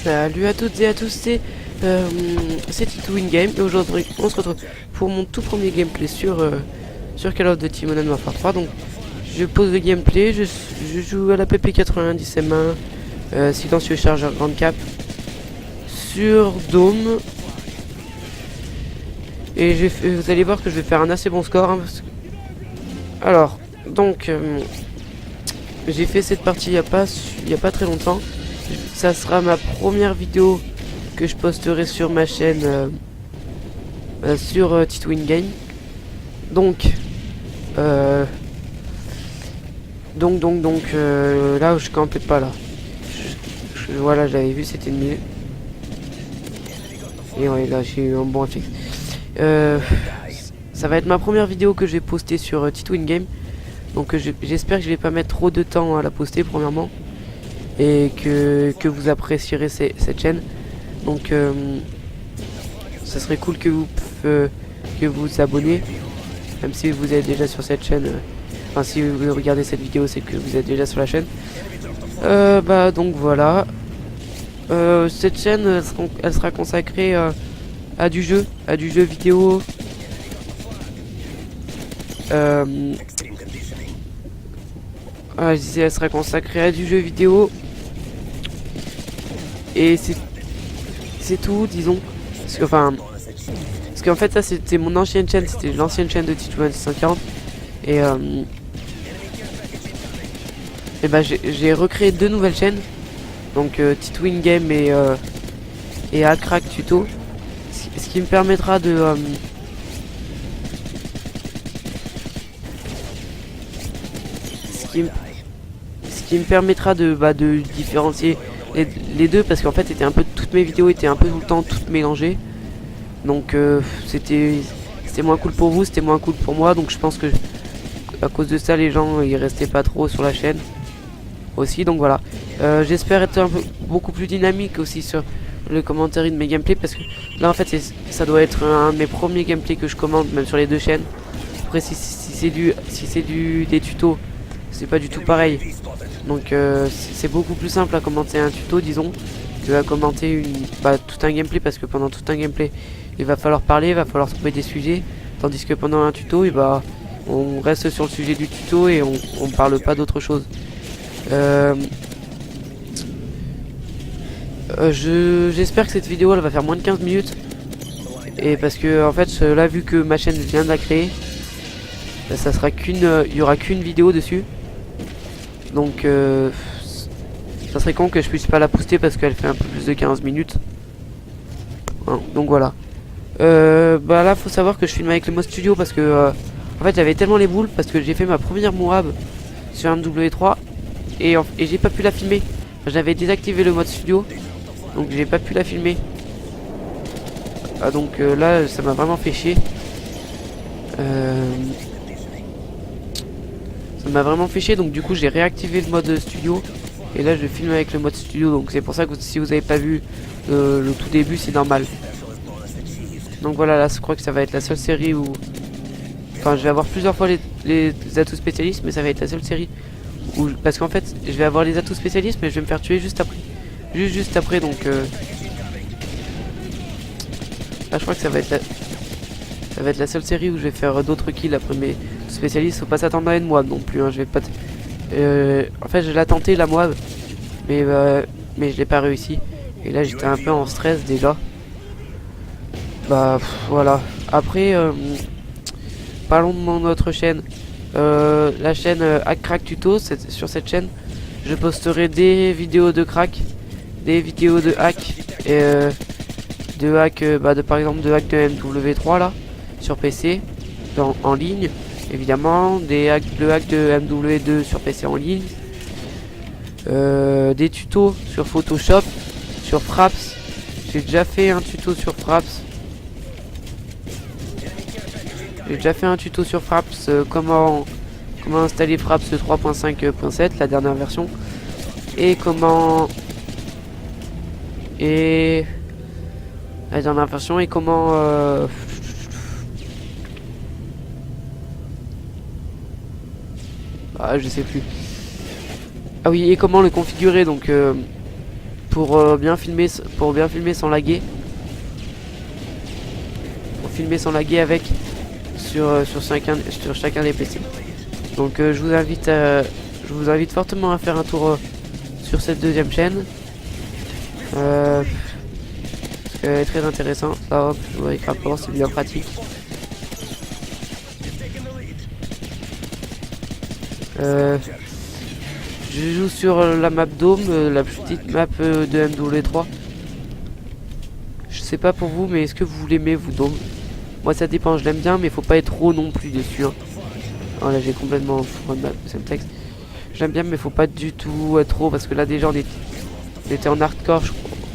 Salut à toutes et à tous, c'est Titouin Game et aujourd'hui on se retrouve pour mon tout premier gameplay sur Call of Duty Modern Warfare 3. Donc je pose le gameplay, je joue à la PP90 M1, silencieux chargeur grande cap sur Dome. Et vous allez voir que je vais faire un assez bon score, hein, Alors, donc j'ai fait cette partie il y a pas très longtemps. Ça sera ma première vidéo que je posterai sur ma chaîne sur Titouin Game. Donc là où je campais pas là. Voilà, j'avais vu cet ennemi. Et ouais, là j'ai eu un bon réflexe. Ça va être ma première vidéo que je vais poster sur Titouin Game. Donc j'espère que je vais pas mettre trop de temps à la poster premièrement. Et que vous apprécierez cette chaîne. Donc ça serait cool que vous abonnez. Même si vous êtes déjà sur cette chaîne. Enfin si vous regardez cette vidéo, c'est que vous êtes déjà sur la chaîne. Donc voilà. Cette chaîne elle sera consacrée à du jeu vidéo. Je disais, elle sera consacrée à du jeu vidéo. Et c'est tout, disons. Parce qu'en fait, ça c'était mon ancienne chaîne, c'était l'ancienne chaîne de Titouin 640. Et j'ai recréé deux nouvelles chaînes. Donc Titouin Game et Hackcrack Tuto. Ce qui me permettra de ce qui me permettra de différencier les deux, parce qu'en fait toutes mes vidéos étaient un peu tout le temps toutes mélangées. Donc c'était moins cool pour vous, c'était moins cool pour moi. Donc je pense que à cause de ça les gens ils restaient pas trop sur la chaîne aussi. Donc voilà, j'espère être beaucoup plus dynamique aussi sur le commentaire de mes gameplays, parce que là en fait ça doit être un de mes premiers gameplays que je commente, même sur les deux chaînes. Après si c'est des tutos, c'est pas du tout pareil. Donc c'est beaucoup plus simple à commenter un tuto, disons, que à commenter tout un gameplay, parce que pendant tout un gameplay il va falloir parler, il va falloir trouver des sujets, tandis que pendant un tuto on reste sur le sujet du tuto et on parle pas d'autre chose. J'espère que cette vidéo elle va faire moins de 15 minutes, et parce que en fait là, vu que ma chaîne vient de la créer, ça sera il y aura qu'une vidéo dessus. Donc ça serait con que je puisse pas la poster parce qu'elle fait un peu plus de 15 minutes. Donc voilà. Là faut savoir que je filme avec le mode studio, parce que en fait j'avais tellement les boules, parce que j'ai fait ma première Moab sur un MW3 et j'ai pas pu la filmer. J'avais désactivé le mode studio, donc j'ai pas pu la filmer. Donc là ça m'a vraiment fait chier. Ça m'a vraiment fait chier, donc du coup j'ai réactivé le mode studio. Et là je filme avec le mode studio, donc c'est pour ça que si vous avez pas vu le tout début, c'est normal. Donc voilà, là je crois que ça va être la seule série où... Enfin je vais avoir plusieurs fois les atouts spécialistes, mais ça va être la seule série où... Parce qu'en fait je vais avoir les atouts spécialistes, mais je vais me faire tuer juste après. Juste après, donc... Là je crois que ça va être la seule série où je vais faire d'autres kills après mes spécialistes. Faut pas s'attendre à une Moab non plus, hein. Je vais pas en fait je l'ai tenté la Moab, mais je l'ai pas réussi. Et là j'étais un peu en stress déjà. Voilà. Après parlons de mon autre chaîne, la chaîne Hackcrack Tuto. Sur cette chaîne je posterai des vidéos de crack, des vidéos de hack, et par exemple de hack de MW3 là sur PC en ligne, évidemment, le hack de MW2 sur PC en ligne, des tutos sur Photoshop, sur Fraps. J'ai déjà fait un tuto sur Fraps. Comment installer Fraps 3.5.7, la dernière version, et comment je sais plus. Ah oui, et comment le configurer. Donc pour bien filmer sans laguer. Pour filmer sans laguer avec sur chacun des PC. Donc je vous invite fortement à faire un tour sur cette deuxième chaîne. Elle est très intéressante. Là, hop, je vois avec rapport, c'est bien pratique. Je joue sur la map Dome, la petite map de MW3. Je sais pas pour vous, mais est-ce que vous l'aimez, vous, Dome? Moi, ça dépend, je l'aime bien, mais faut pas être trop non plus dessus. Hein. Oh, là, j'ai complètement fou de ma deuxième texte. J'aime bien, mais faut pas du tout être trop, parce que là, déjà, on était en hardcore,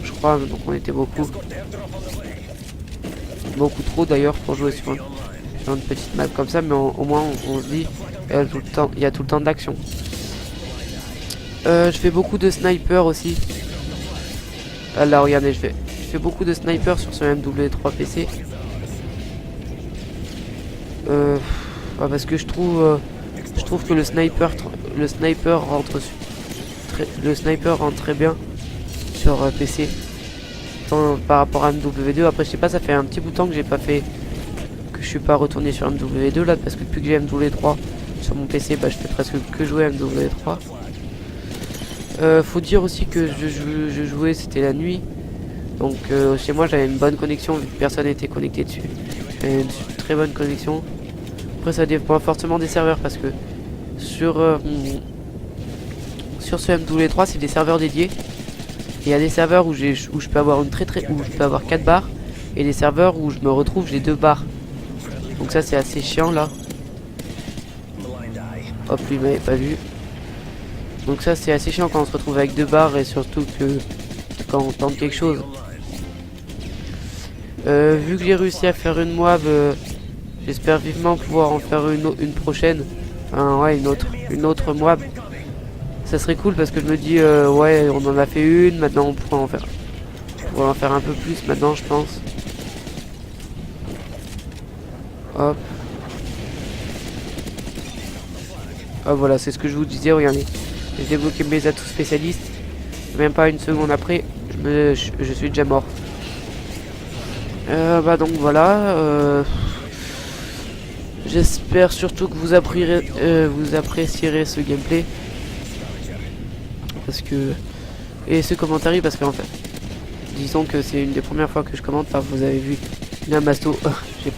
je crois, donc on était beaucoup. Beaucoup trop, d'ailleurs, pour jouer sur une petite map comme ça, mais au moins, on se dit, il y a tout le temps de l'action. Je fais beaucoup de sniper aussi. Ah, là, regardez, je fais beaucoup de sniper sur ce MW3 PC. Parce que je trouve que le sniper rentre très bien sur PC par rapport à MW2. Après, je sais pas, ça fait un petit bout de temps que j'ai pas fait, que je suis pas retourné sur MW2 là, parce que depuis que j'ai MW3 sur mon PC, bah, je fais presque que jouer MW3. Faut dire aussi que je jouais, c'était la nuit, donc chez moi j'avais une bonne connexion vu que personne n'était connecté dessus. J'avais une très bonne connexion. Après, ça dépend fortement des serveurs, parce que sur ce MW3 c'est des serveurs dédiés. Il y a des serveurs où je peux avoir où je peux avoir 4 barres, et des serveurs où je me retrouve j'ai 2 barres. Donc ça c'est assez chiant là. Hop, lui m'avait pas vu. Donc ça c'est assez chiant quand on se retrouve avec 2 barres, et surtout que quand on tente quelque chose. Vu que j'ai réussi à faire une moab, j'espère vivement pouvoir en faire une prochaine. Enfin, ouais, une autre moab. Ça serait cool, parce que je me dis ouais, on en a fait une, maintenant on pourra en faire un peu plus maintenant, je pense. Hop. Ah, voilà, c'est ce que je vous disais, regardez. J'ai débloqué mes atouts spécialistes. Même pas une seconde après, je suis déjà mort. Bah donc voilà. J'espère surtout que vous apprécierez ce gameplay. Parce que... Et ce commentaire, parce qu'en fait, disons que c'est une des premières fois que je commente. Enfin, vous avez vu, il y a un masto. J'ai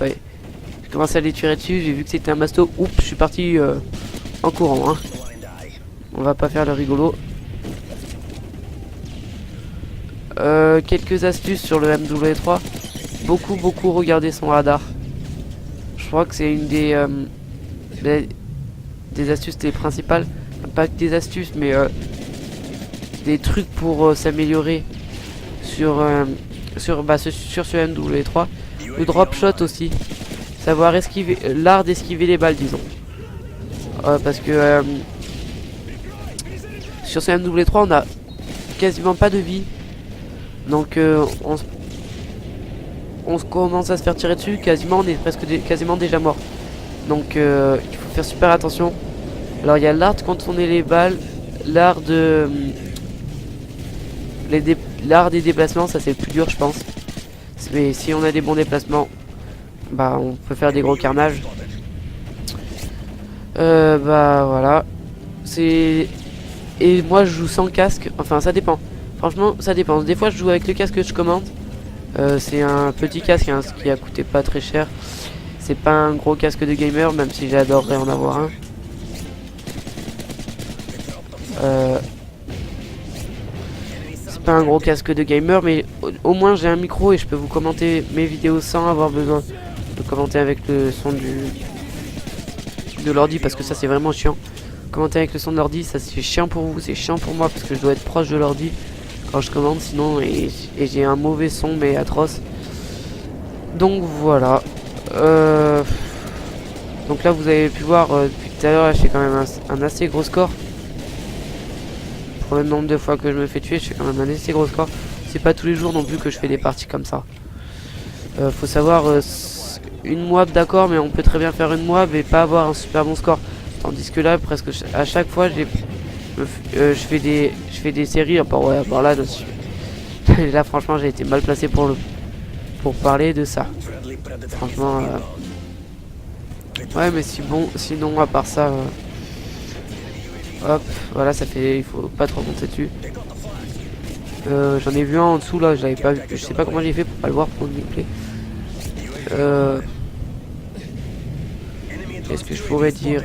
commencé à les tirer dessus, j'ai vu que c'était un masto. Oups, je suis parti en courant. Hein. On va pas faire le rigolo. Quelques astuces sur le MW3. Beaucoup regarder son radar. Je crois que c'est une des astuces les principales. Pas que des astuces, mais des trucs pour s'améliorer sur ce MW3. Le drop shot aussi. Savoir esquiver, l'art d'esquiver les balles, disons. Parce que sur ce MW3 on a quasiment pas de vie. Donc on commence à se faire tirer dessus, quasiment on est quasiment déjà mort. Donc il faut faire super attention. Alors il y a l'art de contourner les balles, l'art des déplacements, ça c'est le plus dur je pense. Mais si on a des bons déplacements, bah on peut faire des gros carnages. Bah voilà. Et moi je joue sans casque, enfin ça dépend. Franchement ça dépend. Des fois je joue avec le casque que je commande. C'est un petit casque hein, qui a coûté pas très cher. C'est pas un gros casque de gamer, même si j'adorerais en avoir un. C'est pas un gros casque de gamer, mais au moins j'ai un micro et je peux vous commenter mes vidéos sans avoir besoin de commenter avec le son de l'ordi, parce que ça c'est vraiment chiant. Commenter avec le son de l'ordi, ça c'est chiant pour vous, c'est chiant pour moi, parce que je dois être proche de l'ordi quand je commande, sinon et j'ai un mauvais son mais atroce. Donc voilà. Donc là vous avez pu voir depuis tout à l'heure, je fais quand même un assez gros score. Pour le nombre de fois que je me fais tuer, je fais quand même un assez gros score. C'est pas tous les jours non plus que je fais des parties comme ça. Faut savoir, une moab d'accord, mais on peut très bien faire une moab et pas avoir un super bon score. Tandis que là, presque à chaque fois, je fais des séries. Ouais, là, Là franchement j'ai été mal placé pour parler de ça. Franchement ouais mais si bon sinon à part ça hop voilà ça fait il faut pas trop monter dessus. J'en ai vu un en dessous là, je l'avais pas vu, je sais pas comment j'ai fait pour pas le voir pour le gameplay. Qu'est-ce que je pourrais dire?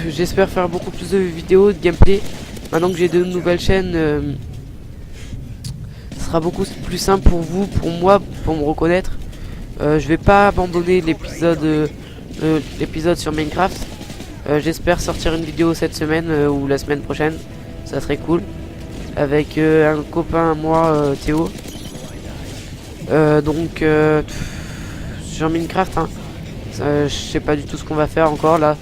J'espère faire beaucoup plus de vidéos de gameplay. Maintenant que j'ai de nouvelles chaînes, ce sera beaucoup plus simple pour vous, pour moi, pour me reconnaître. Je vais pas abandonner l'épisode sur Minecraft. J'espère sortir une vidéo cette semaine ou la semaine prochaine. Ça serait cool. Avec un copain à moi, Théo. Donc sur Minecraft, hein, je sais pas du tout ce qu'on va faire encore là.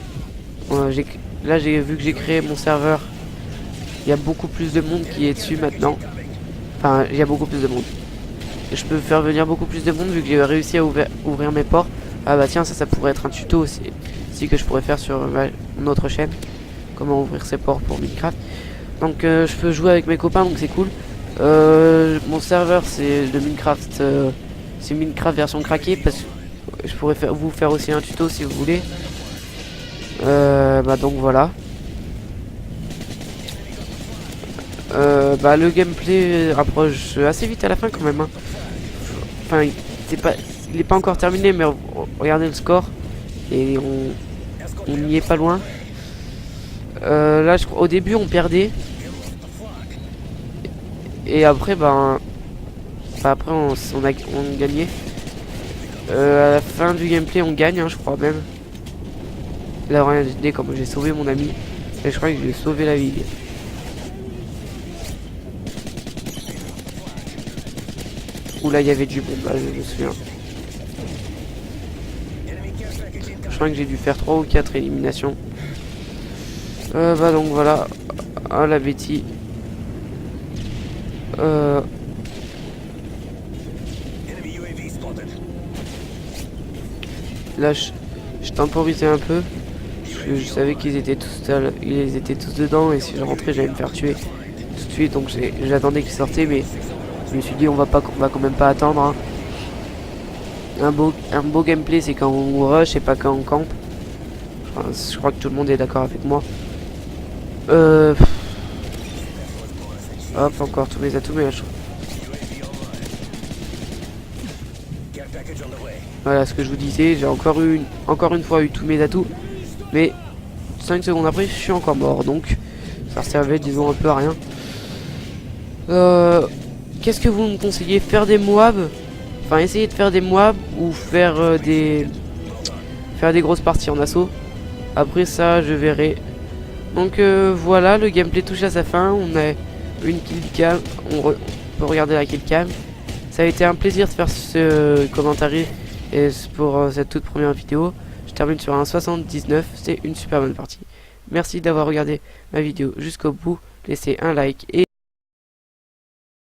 Là j'ai vu que j'ai créé mon serveur. Il y a beaucoup plus de monde qui est dessus maintenant. Enfin, il y a beaucoup plus de monde. Et je peux faire venir beaucoup plus de monde vu que j'ai réussi à ouvrir mes ports. Ah bah tiens, ça pourrait être un tuto aussi que je pourrais faire sur mon autre chaîne. Comment ouvrir ses ports pour Minecraft. Donc je peux jouer avec mes copains, donc c'est cool. Mon serveur c'est de Minecraft, c'est Minecraft version craquée parce que je pourrais vous faire aussi un tuto si vous voulez. Bah donc voilà. Bah le gameplay approche assez vite à la fin quand même. Hein. Enfin, il est pas encore terminé, mais regardez le score et on n'y est pas loin. Là, au début, on perdait. Et après, après on gagnait. À la fin du gameplay, on gagne, hein, je crois même. Là, regardez comme j'ai sauvé mon ami. Et je crois que j'ai sauvé la vie. Où là, il y avait du bon, là, je me souviens. Je crois que j'ai dû faire 3 ou 4 éliminations. Bah donc voilà. Ah la bêtise. Là je temporisais un peu. Parce que je savais qu'ils étaient tous dedans et si je rentrais j'allais me faire tuer tout de suite. Donc j'attendais qu'ils sortaient mais je me suis dit on va quand même pas attendre. Hein. Un beau gameplay c'est quand on rush et pas quand on campe. Je crois que tout le monde est d'accord avec moi. Hop, encore tous mes atouts, mais là, voilà ce que je vous disais, j'ai encore une fois eu tous mes atouts, mais 5 secondes après je suis encore mort, donc ça servait disons un peu à rien. Qu'est-ce que vous me conseillez? Faire des Moab? Enfin essayer de faire des Moab ou faire des grosses parties en assaut. Après ça je verrai. Donc voilà, le gameplay touche à sa fin. On a une kill cam. On peut regarder la kill cam. Ça a été un plaisir de faire ce commentaire et pour cette toute première vidéo. Je termine sur un 79. C'est une super bonne partie. Merci d'avoir regardé ma vidéo jusqu'au bout. Laissez un like et